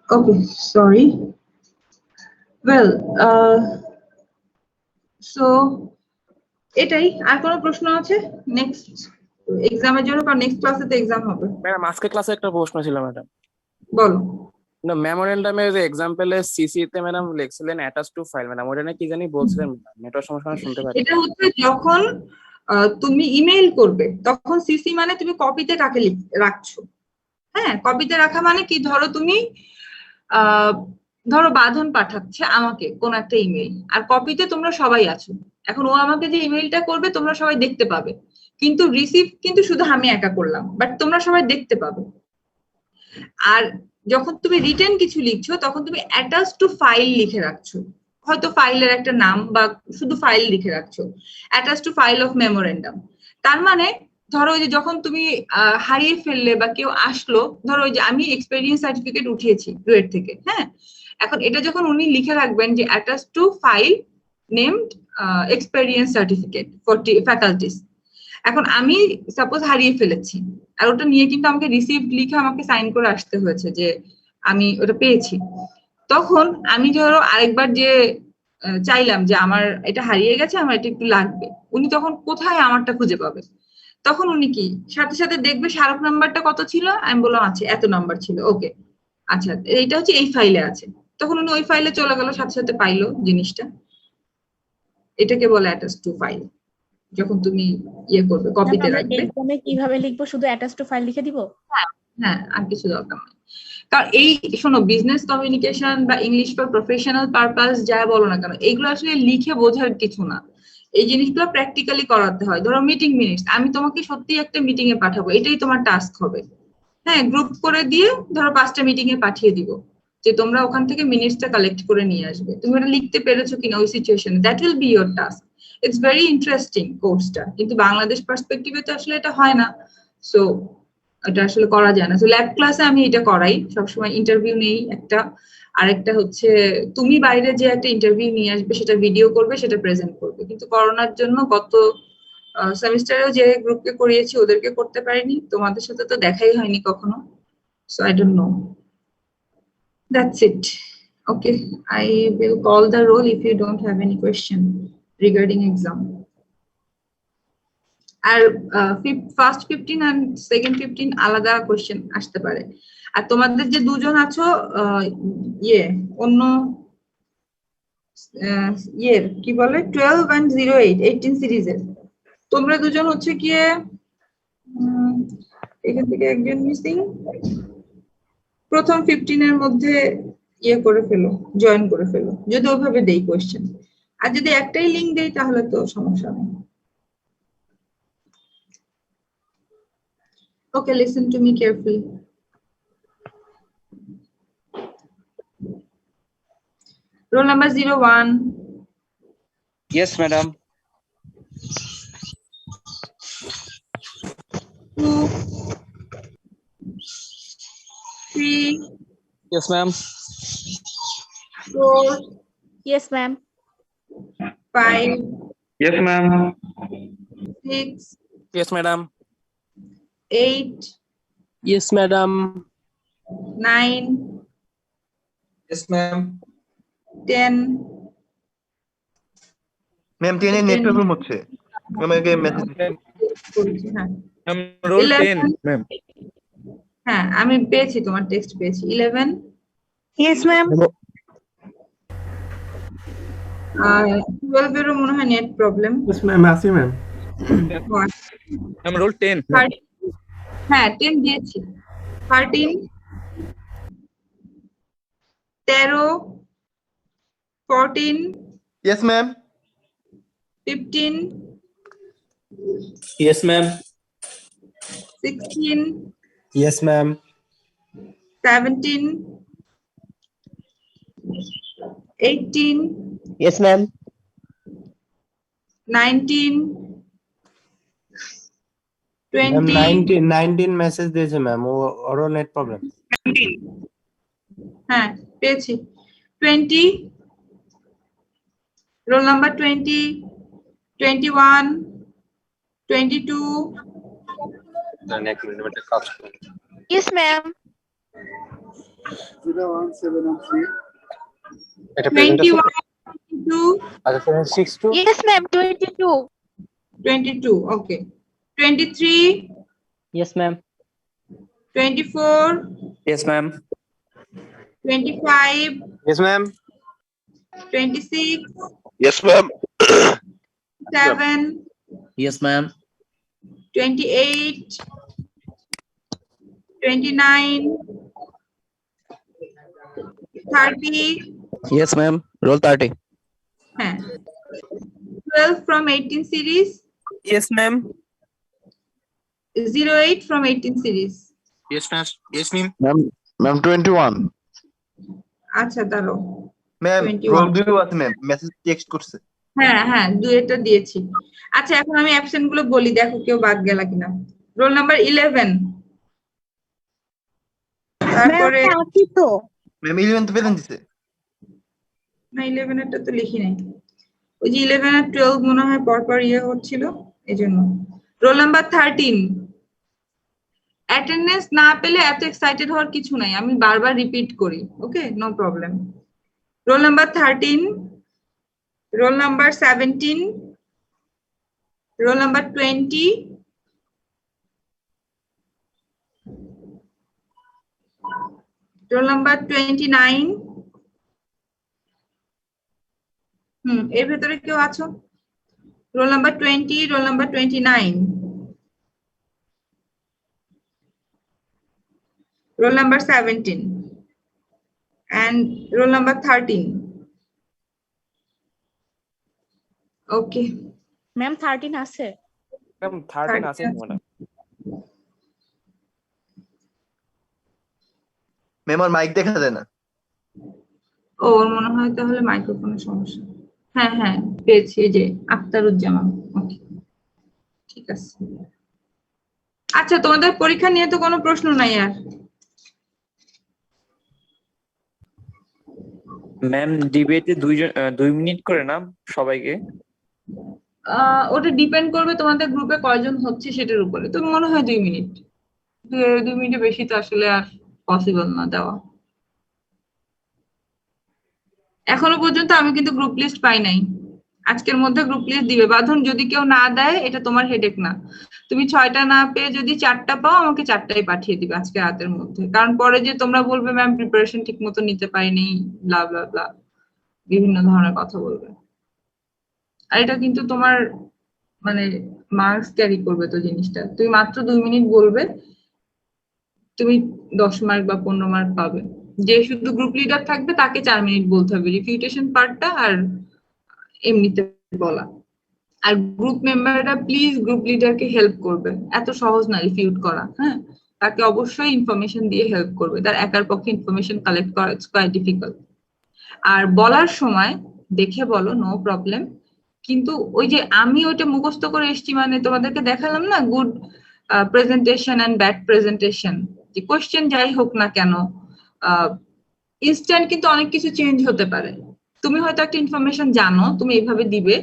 Okay, sorry. Well, so এটাই। আর কোনো প্রশ্ন আছে next এক্সামের জন্য? কারণ next ক্লাসে তো exam হবে। ম্যাডাম আজকে ক্লাসে একটা প্রশ্ন ছিল ম্যাডাম। বলো। না, মেমোরেন্ডামের এক্সাম্পলে সিসি তে ম্যাডাম লিখছিলেন অ্যাটাচ টু ফাইল, ম্যাডাম ওটা কি জানি বলছিলেন, নেটওয়ার্ক সমস্যা শুনতে পাচ্ছি। এটা হচ্ছে যখন তুমি ইমেইল করবে তখন সিসি মানে তুমি কপিতে কাকে রাখছো। হ্যাঁ, কপিতে রাখা মানে কি, ধরো তুমি ধরো বাঁধন পাঠাচ্ছে আমাকে কোন একটা ইমেইল, আর কপিতে তোমরা সবাই আছো। এখন ও আমাকে যে ইমেইলটা করবে তোমরা সবাই দেখতে পাবে, কিন্তু রিসিভ কিন্তু শুধু আমি একা করলাম, বাট তোমরা সবাই দেখতে পাবে। আর যখন তুমি রিটেন কিছু লিখছো তখন তুমি অ্যাটাচ টু ফাইল লিখে রাখছো, হয়তো ফাইলের একটা নাম বা শুধু ফাইল লিখে রাখছো, attach to file of memorandum. তার মানে ধরো ওই যে যখন তুমি হারিয়ে ফেললে বা কেউ আসলো, ধরো ওই যে আমি এক্সপেরিয়েন্স সার্টিফিকেট উঠিয়েছি ডুয়েট থেকে, হ্যাঁ, এখন এটা যখন উনি লিখে রাখবেন যে attach to file named experience certificate for faculties. এখন আমি সাপোজ হারিয়ে ফেলেছি, আর ওটা নিয়ে কিন্তু আমাকে রিসিভড লিখে আমাকে সাইন করে আসতে হয়েছে যে আমি ওটা পেয়েছি। তখন আমি ধরো আরেকবার যে চাইলাম যে আমার এটা হারিয়ে গেছে, আমার এটা একটু লাগবে, উনি তখন কোথায় আমারটা খুঁজে পাবে? তখন উনি কি সাথে সাথে দেখবে স্মারক নাম্বারটা কত ছিল, আমি বললাম আচ্ছা এত নাম্বার ছিল, ওকে আচ্ছা এইটা হচ্ছে এই ফাইলে আছে, তখন উনি ওই ফাইলে চলে গেল, সাথে সাথে পাইলো জিনিসটা। এটাকে বলে অ্যাটাচ টু ফাইল। যখন তুমি ইয়ে করবে কপিতে রাখবে। এক্সামে কিভাবে লিখবো, শুধু অ্যাটাচ টু ফাইল লিখে দিব? হ্যাঁ, আর কিছু দরকার নেই। কারণ এই শোনো, বিজনেস কমিউনিকেশন বা ইংলিশ ফর প্রফেশনাল পারপাস যা বলো না কেন, এগুলো আসলে লিখে বোঝার কিছু না। এই জিনিসগুলো প্র্যাকটিক্যালি করাতে হয়। ধরো মিটিং মিনিটস, আমি তোমাকে সত্যি একটা মিটিং এ পাঠাবো, এটাই তোমার টাস্ক হবে। হ্যাঁ, গ্রুপ করে দিয়ে ধরো 5টা মিটিং এ পাঠিয়ে দিব, যে তোমরা ওখান থেকে মিনিটসটা কালেক্ট করে নিয়ে আসবে। তুমি ওটা লিখতে পেরেছো কিনা ওই সিচুয়েশনে, that will be your task. It's very interesting কোর্সটা, কিন্তু বাংলাদেশ পার্সপেক্টিভে তো আসলে এটা হয় না। সো এটা আসলে করা যায় না। তো ল্যাব ক্লাসে আমি এটা করাই, সবসময় ইন্টারভিউ নেই একটা, আরেকটা হচ্ছে তুমি বাইরে যে একটা ইন্টারভিউ নিয়ে আসবে, সেটা ভিডিও করবে, সেটা প্রেজেন্ট করবে। কিন্তু করোনার জন্য গত সেমিস্টারেও যে গ্রুপকে করিয়েছি ওদেরকে করতে পারিনি, তোমাদের সাথে তো দেখাই হয়নি কখনো। So I don't know, that's it. Okay, I will call the roll if you don't have any question regarding exam. আর ফার্স্ট 15 and সেকেন্ড 15 আলাদা কোশ্চেন আসতে পারে। আর তোমাদের যে দুজন আছো অন্য কি বলে 12 and 08 18 সিরিজের, তোমরা দুজন হচ্ছে গিয়ে এখান থেকে একজন মিসিং, প্রথম 15 এর মধ্যে করে ফেলো, জয়েন করে ফেলো, যদি ওইভাবে দেই কোশ্চেন। আর যদি একটাই লিংক দেই তাহলে তো সমস্যা নেই। Okay, listen to me carefully. Roll number 01. Yes, madam. 2, 3, Yes, ma'am. 4, Yes, ma'am. 5, Yes, ma'am. 6, Yes, madam. 8, Yes, madam. 9, Yes, ma'am. 10, ma'am 10 এর নেট প্রবলেম হচ্ছে, আমাকে মেসেজ করেছি, হ্যাঁ। Roll 11, 10, ma'am. হ্যাঁ আমি পেয়েছি, তোমার টেক্সট পেয়েছি। 11, Yes, ma'am. আর 12 এরও মনে হয় নেট প্রবলেম। Yes, ma'am. আসি ম্যাম। I'm roll 10. হ্যাঁ 10 দিয়েছি। 13, 13, 14, yes ma'am 15, Yes, ma'am. 16, Yes, ma'am. 17, 18, Yes, ma'am. 19, 20, 19 message দিয়েছে ম্যাম, ওরও নেট প্রবলেম। হ্যাঁ পেয়েছি। 20, roll number 20, 21, 22, Yes, ma'am. 21, 22, Yes, ma'am. 22. 22, okay. 23, Yes, ma'am. 24, Yes, ma'am. 25, Yes, ma'am. 26, yes ma'am 7, Yes, ma'am. 28, 29, 30, Yes, ma'am. Roll 30. হ্যাঁ 12 from 18 series, Yes, ma'am. 08 from 18 series. Yes, ma'am. Yes, ma'am. Ma'am 21 আচ্ছা দাঁড়াও, ma'am 21 role 2 আছে ma'am, message text করছে। হ্যাঁ হ্যাঁ দুইটা দিয়েছি। আচ্ছা এখন আমি অ্যাবসেন্ট গুলো বলি, দেখো কেউ বাদ গেল কিনা। রোল নাম্বার 11, তারপরে ম্যাম 11 তো প্রেজেন্ট দিছে। না 11 এরটা তো লিখি নাই, ওই যে 11 আর 12 মনে হয় পরপর হচ্ছিল এজন্য। রোল নাম্বার 13, অ্যাটেন্ডেন্স না পেলে এত এক্সাইটেড হওয়ার কিছু নাই, আমি বারবার রিপিট করি, okay no problem. Roll number 13, roll number 17, roll number 20, roll number 29, এর ভেতরে কেউ আছো? Roll number 20, roll number 29, roll number 17 and roll number 13. Okay. Ma'am, 13 আছে? ম্যাম 13 আছে ম্যাডাম। ম্যাম আর মাইক দেখা যায় না। ও ওর মনে হয় তাহলে মাইক্রোফোনের সমস্যা। হ্যাঁ হ্যাঁ পেয়েছি, এই যে আক্তারুজ্জামান। ওকে ঠিক আছে। আচ্ছা তোমাদের পরীক্ষা নিয়ে তো কোনো প্রশ্ন নাই আর? ম্যাম ডিবেটে 2 মিনিট করে না সবাইকে? ওটা ডিপেন্ড করবে তোমাদের গ্রুপে কয়জন হচ্ছে সেটার উপরে। তো মনে হয় 2 মিনিট, 2 মিনিটের বেশি তো আসলে আর পসিবল না দেওয়া। এখনো পর্যন্ত আমি কিন্তু গ্রুপ লিস্ট পাই নাই। আজকের মধ্যে গ্রুপ লিস্ট দিবে। বাঁধন যদি কেউ না দেয় এটা তোমার হেডেক না, তুমি 6টা না পেয়ে যদি 4টা পাও আমাকে 4টাই পাঠিয়ে দিবে আজকে রাতের মধ্যে। কারণ পরে যে তোমরা বলবে ম্যাম প্রিপারেশন ঠিক মতো নিতে পারিনি, ব্লা ব্লা ব্লা, বিভিন্ন ধরনের কথা বলবে। আর এটা কিন্তু তোমার মানে মার্কস ক্যারি করবে তো জিনিসটা। তুমি মাত্র 2 মিনিট বলবে, তুমি 10 মার্ক বা 15 মার্ক পাবে। যে শুধু গ্রুপ লিডার থাকবে তাকে 4 মিনিট বলতে হবে, রিফিউটেশন পার্টটা আর এমনিতে বলা। আর গ্রুপ মেম্বাররা প্লিজ গ্রুপ লিডারকে হেল্প করবে, এত সহজ না রিফিউট করা। হ্যাঁ, তাকে অবশ্যই ইনফরমেশন দিয়ে হেল্প করবে, তার একার পক্ষে ইনফরমেশন কালেক্ট করা ইটস কোয়াইট ডিফিকাল্ট। আর বলার সময় দেখে বলো, নো প্রবলেম, কিন্তু ওই যে আমি ওইটা মুখস্থ করে এসেছি, মানে তোমাদেরকে দেখালাম না good presentation and bad presentation, যে কোশ্চেন যাই হোক না কেন ইনস্ট্যান্ট কিন্তু অনেক কিছু চেঞ্জ হতে পারে। তুমি হয়তো একটা ইনফরমেশন জানো, তুমি এইভাবে দিবে,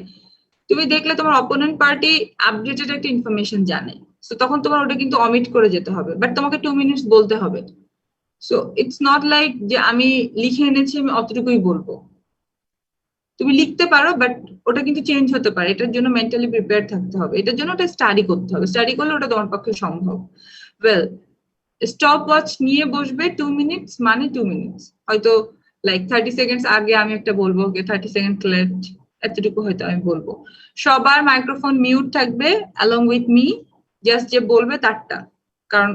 তুমি দেখলে তোমার অপোনেন্ট পার্টি আপডেটেড একটা ইনফরমেশন জানে, সো তখন তোমার ওটা কিন্তু অমিট করে যেতে হবে, বাট তোমাকে 2 মিনিটস বলতে হবে। সো ইটস নট লাইক যে আমি লিখে এনেছি আমি অতটুকুই বলবো। তুমি লিখতে পারো বাট ওটা কিন্তু চেঞ্জ হতে পারে, এটার জন্য মেন্টালি প্রিপেয়ার থাকতে হবে, এটার জন্য ওটা স্টাডি করতে হবে, স্টাডি করলে ওটা তোমার পক্ষে সম্ভব। ওয়েল, স্টপ ওয়াচ নিয়ে বসবে 2 মিনিটস, মানে 2 মিনিটস, হয়তো লাইক 30 সেকেন্ডস আগে আমি একটা বলবো, ওকে 30 সেকেন্ড লেফট, এতটুকু হয়তো আমি বলবো। সবার মাইক্রোফোন মিউট থাকবে অ্যালং উইথ মি, জাস্ট যে বলবে তারটা। কারণ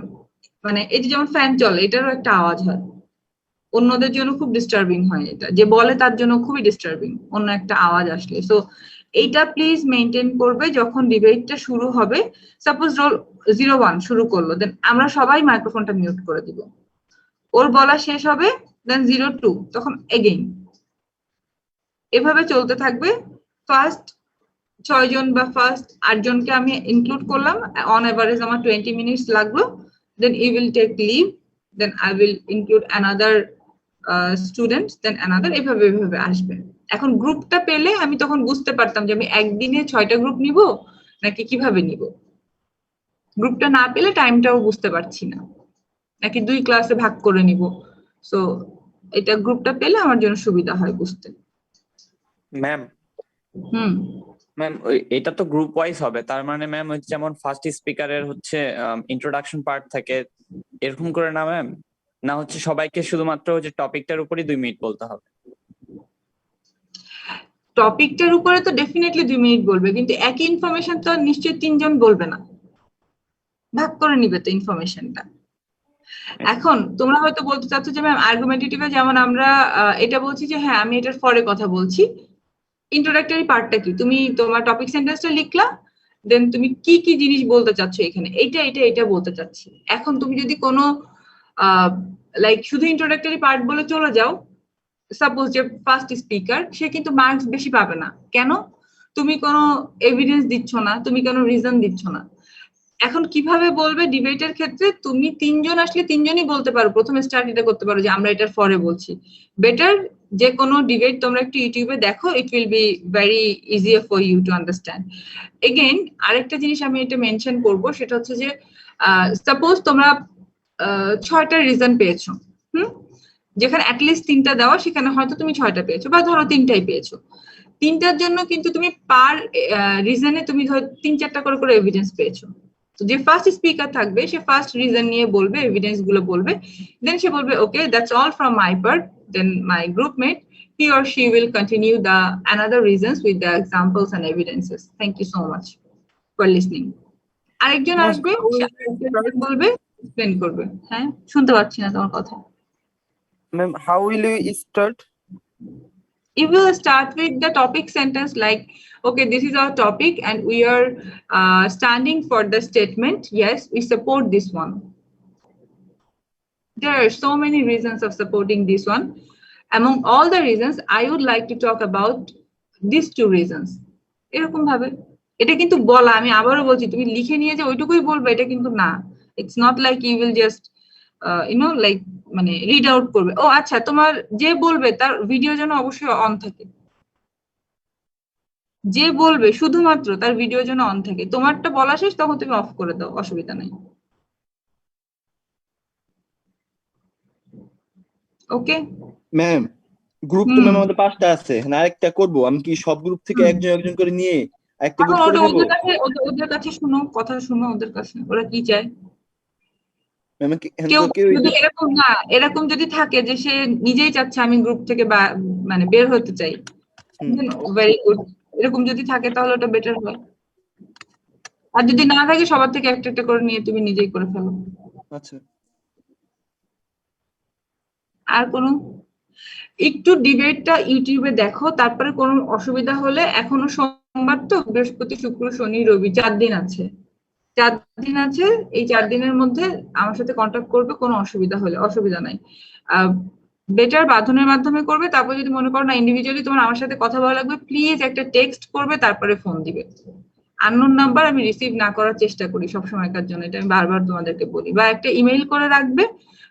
মানে এই যে যেমন ফ্যান চলে এটারও একটা আওয়াজ হয়, অন্যদের জন্য খুব ডিস্টার্বিং হয়, এটা যে বলে তার জন্য খুবই ডিস্টার্বিং অন্য একটা আওয়াজ আসলে। সো এইটা প্লিজ মেনটেন করবে। যখন ডিবেটটা শুরু হবে, সাপোজ রোল 01 শুরু করলো, দেন আমরা সবাই মাইক্রোফোনটা মিউট করে দিব, ওর বলা শেষ হবে, দেন 02 তখন এগেইন, এভাবে চলতে থাকবে। ফার্স্ট 6 জন বা ফার্স্ট 8 জনকে আমি ইনক্লুড করলাম, অন এভারেজ আমার 20 মিনিটস লাগলো, then you will take leave, then I will include another students, then another, এভাবে এভাবে আসবে। এখন গ্রুপটা পেলে আমি তখন বুঝতে পারতাম যে আমি একদিনে 6টা গ্রুপ নিব নাকি কিভাবে নিব। গ্রুপটা না পেলে টাইমটাও বুঝতে পারছি না, নাকি 2 ক্লাসে ভাগ করে নিব। সো এটা গ্রুপটা পেলে আমার জন্য সুবিধা হয় বুঝতে। ম্যাম ম্যাম এটা তো গ্রুপ ওয়াইজ হবে, তার মানে ম্যাম হচ্ছে যেমন ফার্স্ট স্পিকারের হচ্ছে ইন্ট্রোডাকশন পার্ট থাকে, এরকম করে না ম্যাম? না হচ্ছে সবাইকে শুধুমাত্র হচ্ছে টপিকটার উপরই 2 মিনিট বলতে হবে? টপিকটার উপরে তো ডেফিনেটলি 2 মিনিট বলবে, কিন্তু একই ইনফরমেশন তো নিশ্চয়ই 3 জন বলবে না, ভাগ করে নিবে তো ইনফরমেশনটা। এখন তোমরা হয়তো বলতে চাচ্ছ যে ম্যাম আর্গুমেন্টেটিভে যেমন আমরা এটা বলছি যে হ্যাঁ আমি এটার পরে কথা বলছি, ইন্ট্রোডাক্টরি পার্টটা কি, তুমি তোমার টপিক সেন্টেন্সটা লিখলা, দেন তুমি কি কি জিনিস বলতে চাচ্ছ এখানে, এইটা এটা এটা বলতে চাচ্ছি। এখন তুমি যদি কোনো লাইক শুধু ইন্ট্রোডাক্টরি পার্ট বলে চলে যাও, সাপোজ যে ফার্স্ট স্পিকার, সে কিন্তু মার্কস বেশি পাবে না। কেন? তুমি কোনো এভিডেন্স দিচ্ছ না, তুমি কোনো রিজন দিচ্ছ না। এখন কিভাবে বলবে ডিবেটের ক্ষেত্রে, তুমি 3 জন আসলে 3 জনই বলতে পারো, প্রথমে স্টার্ট এটা করতে পারো যে আমরা এটার পরে বলছি। বেটার যে কোনো ডিবেট তোমরা একটু ইউটিউবে দেখো, it will be very easier for you to understand. Again আরেকটা জিনিস আমি এটা মেনশন করব, সেটা হচ্ছে যে সাপোজ তোমরা 6টা রিজন পেয়েছো, যেখানে অ্যাটলিস্ট 3টা দেওয়া, সেখানে হয়তো তুমি 6টা পেয়েছো, বা ধরো 3টাই পেয়েছো। 3টার জন্য কিন্তু তুমি পার রিজনে তুমি ধরো 3-4টা করে এভিডেন্স পেয়েছো। তো যে ফার্স্ট স্পিকার থাকবে সে ফার্স্ট রিজন নিয়ে বলবে, এভিডেন্স গুলো বলবে, দেন সে বলবে okay that's all from my part, then my groupmate he or she will continue the another reasons with the examples and evidences. Thank you so much for listening. আরেকজন আসবে, বলবে explain করবে। হ্যাঁ, শুনতে পাচ্ছি না তোমার কথা। Ma'am how will you start? You will start with the topic sentence like, okay, this is our topic and we are standing for the statement, yes, we support this one. There are so many reasons of supporting this one. Among all the reasons, I would like to talk about these two reasons. এরকম ভাবে, এটা কিন্তু বলা, আমি আবারও বলছি, তুমি লিখে নিয়ে যে ওইটুকুই বলবে এটা কিন্তু না। It's not like you will just like মানে রিড আউট করবে। ও আচ্ছা, তোমার যে বলবে তার ভিডিও যেন অবশ্যই অন থাকে। যে বলবে শুধুমাত্র তার ভিডিও যেন অন থাকে। তোমারটা বলা শেষ, তখন তুমি অফ করে দাও, অসুবিধা নাই। ওকে ম্যাম গ্রুপ তো ম্যাম আমাদের 5টা আছে, না আরেকটা করবো, আমি কি সব গ্রুপ থেকে একজন একজন করে নিয়ে একটা এখন গ্রুপ করে ওটা দেবো? ওদের কাছে শুনো, কথা শুনো ওদের কাছে, ওরা কি চায়। ম্যাম কেউ কেউ যদি এরকম না, এরকম যদি থাকে যে সে নিজেই চাচ্ছে আমি গ্রুপ থেকে মানে বের হতে চাই, ভেরি গুড। এরকম যদি থাকে তাহলে ওটা বেটার হয়। আর যদি না থাকে, সবার থেকে একটা একটা করে নিয়ে তুমি নিজেই করে ফেলো। আচ্ছা আর কোনো একটু ডিবেটটা ইউটিউবে দেখো, তারপরে কোনো অসুবিধা হলে, এখনো সোমবার তো, বৃহস্পতি শুক্র শনি রবি 4 দিন আছে, 4 দিন আছে, এই 4 দিনের মধ্যে আমার সাথে কন্ট্যাক্ট করবে কোনো অসুবিধা হলে, অসুবিধা নাই। বেটার বাঁধনের মাধ্যমে করবে। তারপর যদি মনে করো না ইন্ডিভিজুয়ালি তোমার আমার সাথে কথা বলা লাগবে, প্লিজ একটা টেক্সট করবে, তারপরে ফোন দিবে। আননোন নাম্বার আমি রিসিভ না করার চেষ্টা করি সবসময়কার জন্য, এটা আমি বারবার তোমাদেরকে বলি। বা একটা ইমেইল করে রাখবে,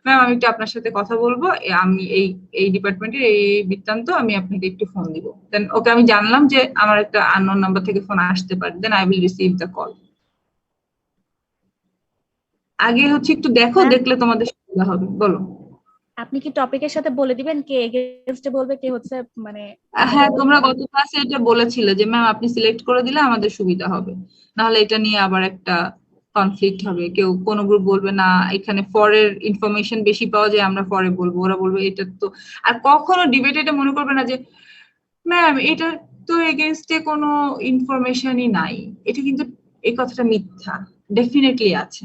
ম্যাম আমি একটু আপনার সাথে কথা বলবো, আমি এই এই ডিপার্টমেন্টের এই বৃত্তান্ত, আমি আপনাকে একটু ফোন দিব। দেন ওকে আমি জানলাম যে আমার একটা আননোন নাম্বার থেকে ফোন আসতে পারে, then I will receive the call. আগে হচ্ছে একটু দেখো, দেখলে তোমাদের সুবিধা হবে। বলো। আপনি কি টপিকের সাথে বলে দিবেন কে এগেইনস্টে বলবে, কে হচ্ছে মানে হ্যাঁ, তোমরা গত ক্লাসে এটা বলেছিলে যে ম্যাম আপনি সিলেক্ট করে দিলে আমাদের সুবিধা হবে, নাহলে এটা নিয়ে আবার একটা কনফ্লিক্ট হবে। কেউ কোন গ্রুপ বলবে না এখানে ফরের ইনফরমেশন বেশি পাওয়া যায়, আমরা ফরে বলবো, ওরা বলবে এটা তো। আর কখনো ডিবেট এটা মনে করবে না যে ম্যাম এটা তো এগেইনস্টে কোনো ইনফরমেশনই নাই। এটা কিন্তু, এই কথাটা মিথ্যা, ডেফিনেটলি আছে।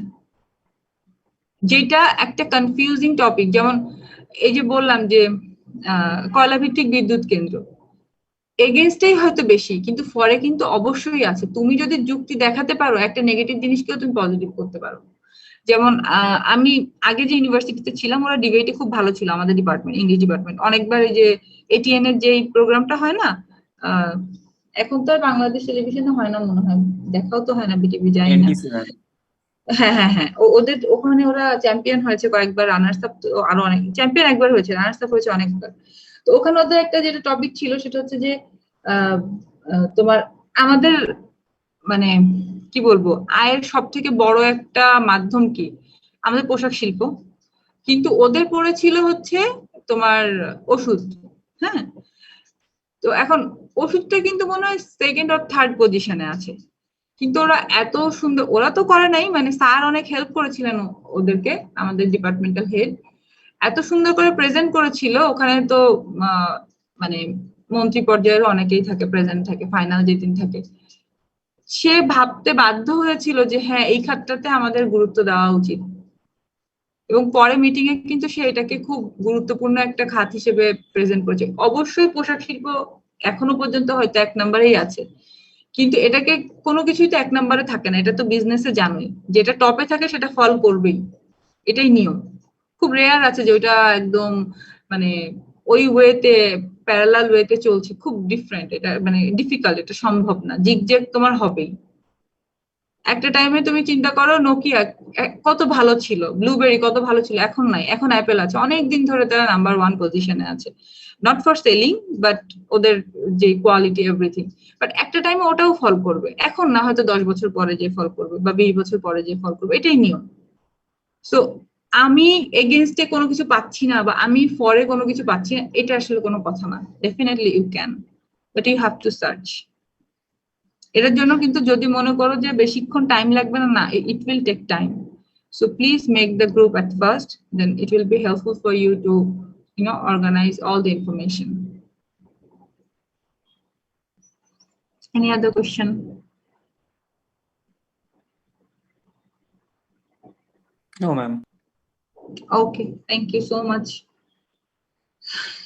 যেটা একটা কনফিউজিং টপিক, যেমন এই যে বললাম যে কয়লা ভিত্তিক বিদ্যুৎ কেন্দ্র, এগেইনস্টেই হয়তো বেশি, কিন্তু ফরে কিন্তু অবশ্যই আছে। তুমি যদি যুক্তি দেখাতে পারো, একটা নেগেটিভ জিনিসকেও তুমি পজিটিভ করতে পারো। যেমন আমি আগে যে ইউনিভার্সিটিতে ছিলাম, ওরা ডিবেটে খুব ভালো ছিল, আমাদের ডিপার্টমেন্ট, ইংলিশ ডিপার্টমেন্ট। অনেকবার এই যে এটিএন এর যে প্রোগ্রামটা হয় না, এখন তো আর বাংলাদেশ টেলিভিশনে হয় না মনে হয়, দেখাও তো হয় না, বিটিভি জানি না। NTC ma'am. হ্যাঁ হ্যাঁ হ্যাঁ, ওদের ওখানে ওরা চ্যাম্পিয়ন হয়েছে কয়েকবার, রানার্স আপ তো আরো অনেক, চ্যাম্পিয়ন একবার হয়েছে, রানার্স আপ হয়েছে অনেকবার। তো ওখানে ওদের একটা যেটা টপিক ছিল সেটা হচ্ছে যে তোমার আমাদের মানে কি বলবো, আয়ের সব থেকে বড় একটা মাধ্যম কি, আমাদের পোশাক শিল্প। কিন্তু ওদের পড়েছিল হচ্ছে তোমার ওষুধ। হ্যাঁ, তো এখন ওষুধটা কিন্তু মনে হয় সেকেন্ড অর থার্ড পজিশনে আছে। কিন্তু ওরা এত সুন্দর, ওরা তো করে নাই, মানে স্যার অনেক হেল্প করেছিলেন ওদেরকে, আমাদের ডিপার্টমেন্টাল হেড এত সুন্দর করে প্রেজেন্ট করেছিল। ওখানে তো মানে মন্ত্রী পর্যায়ের অনেকেই থাকে, প্রেজেন্ট থাকে, ফাইনাল যেদিন থাকে, সে ভাবতে বাধ্য হয়েছিল যে হ্যাঁ এই খাতটাতে আমাদের গুরুত্ব দেওয়া উচিত। এবং পরে মিটিং এ কিন্তু সে এটাকে খুব গুরুত্বপূর্ণ একটা খাত হিসেবে প্রেজেন্ট করেছে। অবশ্যই পোশাক শিল্প এখনো পর্যন্ত হয়তো 1 নম্বরেই আছে, কিন্তু এটাকে কোনো কিছুই তো 1 নম্বরে থাকে না, এটা তো বিজনেসে জানোই, যেটা টপে থাকে সেটা ফল করবেই, এটাই নিয়ম। খুব রেয়ার আছে যে ওইটা একদম মানে ওই ওয়েতে, প্যারালাল ওয়েতে চলছে, খুব ডিফারেন্ট, এটা মানে ডিফিকাল্ট, এটা সম্ভব না, জিগজ্যাগ তোমার হবেই। একটা টাইমে তুমি চিন্তা করো নোকিয়া কত ভালো ছিল, ব্লুবেরি কত ভালো ছিল, এখন নাই, এখন অ্যাপেল আছে, অনেক দিন ধরে তারা নাম্বার 1 পজিশনে আছে, নট ফর সেলিং বাট ওদের যে কোয়ালিটি এভরিথিং। বাট একটা টাইমে ওটাও ফল করবে, এখন না, হয়তো 10 বছর পরে যে ফল করবে বা 20 বছর পরে যে ফল করবে, এটাই নিয়ম। সো আমি এগেইনস্টে কোনো কিছু পাচ্ছি না বা আমি ফরে কোনো কিছু পাচ্ছি না, এটা আসলে কোনো কথা না। Definitely you can, but you have to search. এটার জন্য কিন্তু যদি মনে করো যে বেশিক্ষণ টাইম লাগবে না, না, it will take time. So please make the group at first, then it will be helpful for you to, organize all the information. Any other question? No, ma'am. Okay, thank you so much.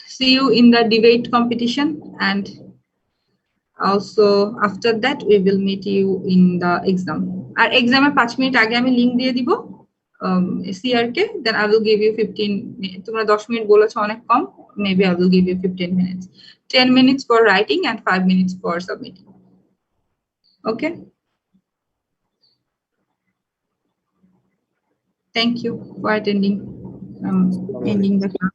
See you in the debate competition, and also after that we will meet you in the exam. আর এক্সামে 5 minute আগে আমি link দিয়ে দিব CR K, then I will give you 15 তোমরা 10 minute বলেছো অনেক কম, maybe I will give you 15 minutes, 10 minutes for writing and 5 minutes for submitting. Okay, thank you for attending. Ending the class.